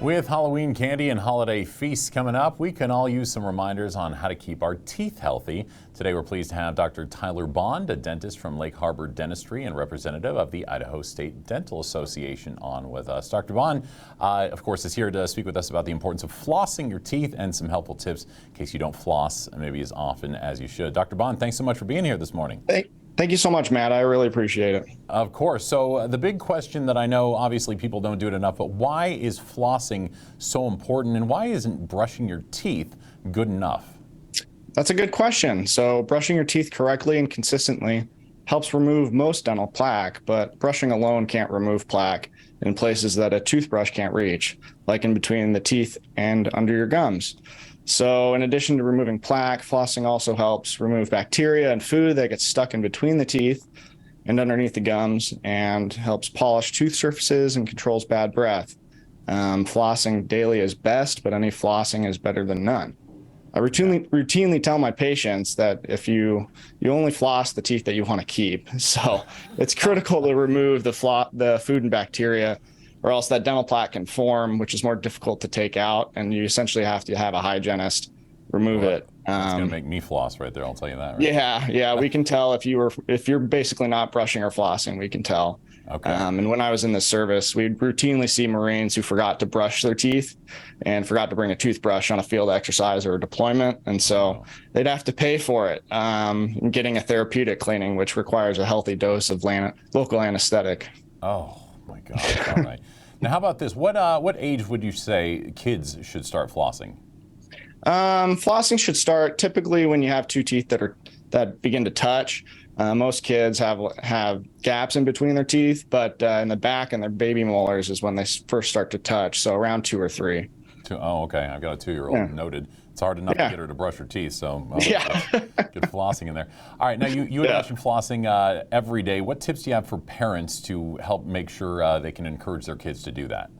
With Halloween candy and holiday feasts coming up, we can all use some reminders on how to keep our teeth healthy. Today we're pleased to have Dr. Tyler Bond, a dentist from Lake Harbor Dentistry and representative of the Idaho State Dental Association, on with us. Dr. Bond, of course, is here to speak with us about the importance of flossing your teeth and some helpful tips in case you don't floss maybe as often as you should. Dr. Bond, thanks so much for being here this morning. Thank you so much, Matt. I really appreciate it. Of course. So the big question that I know, obviously people don't do it enough, but why is flossing so important, and why isn't brushing your teeth good enough? That's a good question. So brushing your teeth correctly and consistently helps remove most dental plaque, but brushing alone can't remove plaque in places that a toothbrush can't reach, like in between the teeth and under your gums. So in addition to removing plaque, flossing also helps remove bacteria and food that gets stuck in between the teeth and underneath the gums, and helps polish tooth surfaces and controls bad breath. Flossing daily is best, but any flossing is better than none. I routinely tell my patients that if you only floss the teeth that you want to keep. So it's critical to remove the food and bacteria, or else that dental plaque can form, which is more difficult to take out, and you essentially have to have a hygienist remove it. It's going to make me floss right there, I'll tell you that. Right? Yeah, we can tell if you're basically not brushing or flossing, we can tell. Okay. And when I was in the service, we'd routinely see Marines who forgot to brush their teeth and forgot to bring a toothbrush on a field exercise or a deployment. And so they'd have to pay for it, getting a therapeutic cleaning, which requires a healthy dose of local anesthetic. Oh my gosh, all right. Now how about this? What age would you say kids should start flossing? Flossing should start typically when you have two teeth that begin to touch. Most kids have gaps in between their teeth, but in the back and their baby molars is when they first start to touch. So around 2 or 3. Oh, okay. I've got a 2-year-old noted. It's hard enough to get her to brush her teeth, so good flossing in there. All right, now you had mentioned flossing every day. What tips do you have for parents to help make sure they can encourage their kids to do that?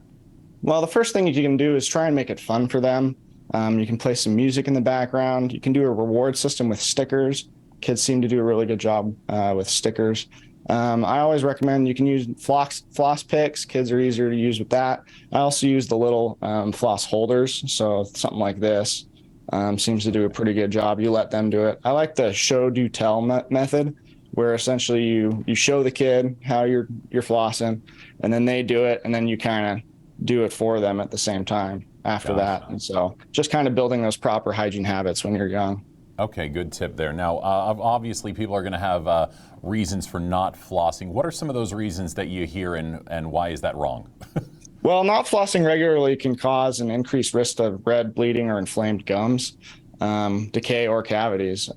Well, the first thing you can do is try and make it fun for them. You can play some music in the background. You can do a reward system with stickers. Kids seem to do a really good job with stickers. I always recommend you can use floss picks. Kids are easier to use with that. I also use the little floss holders. So something like this seems to do a pretty good job. You let them do it. I like the show, do, tell method, where essentially you show the kid how you're flossing, and then they do it, and then you kind of do it for them at the same time after that. And so just kind of building those proper hygiene habits when you're young. Okay, good tip there. Now, obviously, people are going to have reasons for not flossing. What are some of those reasons that you hear, and why is that wrong? Well, not flossing regularly can cause an increased risk of red, bleeding, or inflamed gums, decay, or cavities.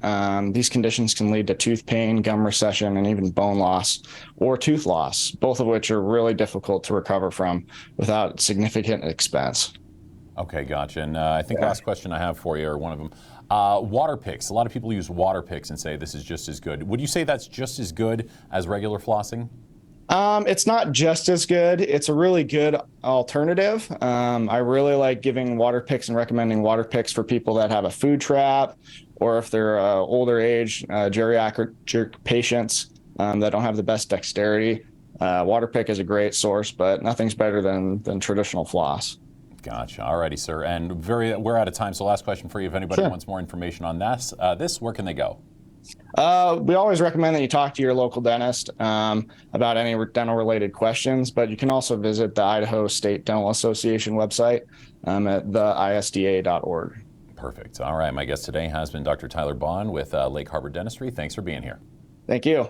These conditions can lead to tooth pain, gum recession, and even bone loss or tooth loss, both of which are really difficult to recover from without significant expense. Okay, gotcha. And I think last question I have for you, or one of them, Waterpiks. A lot of people use Waterpiks and say this is just as good. Would you say that's just as good as regular flossing? It's not just as good. It's a really good alternative. I really like giving Waterpiks and recommending Waterpiks for people that have a food trap, or if they're older age, geriatric patients that don't have the best dexterity. Waterpik is a great source, but nothing's better than traditional floss. Gotcha. All righty, sir. And we're out of time, so last question for you. If anybody wants more information on this, where can they go? We always recommend that you talk to your local dentist about any dental-related questions, but you can also visit the Idaho State Dental Association website at theisda.org. Perfect. All right. My guest today has been Dr. Tyler Bond with Lake Harbor Dentistry. Thanks for being here. Thank you.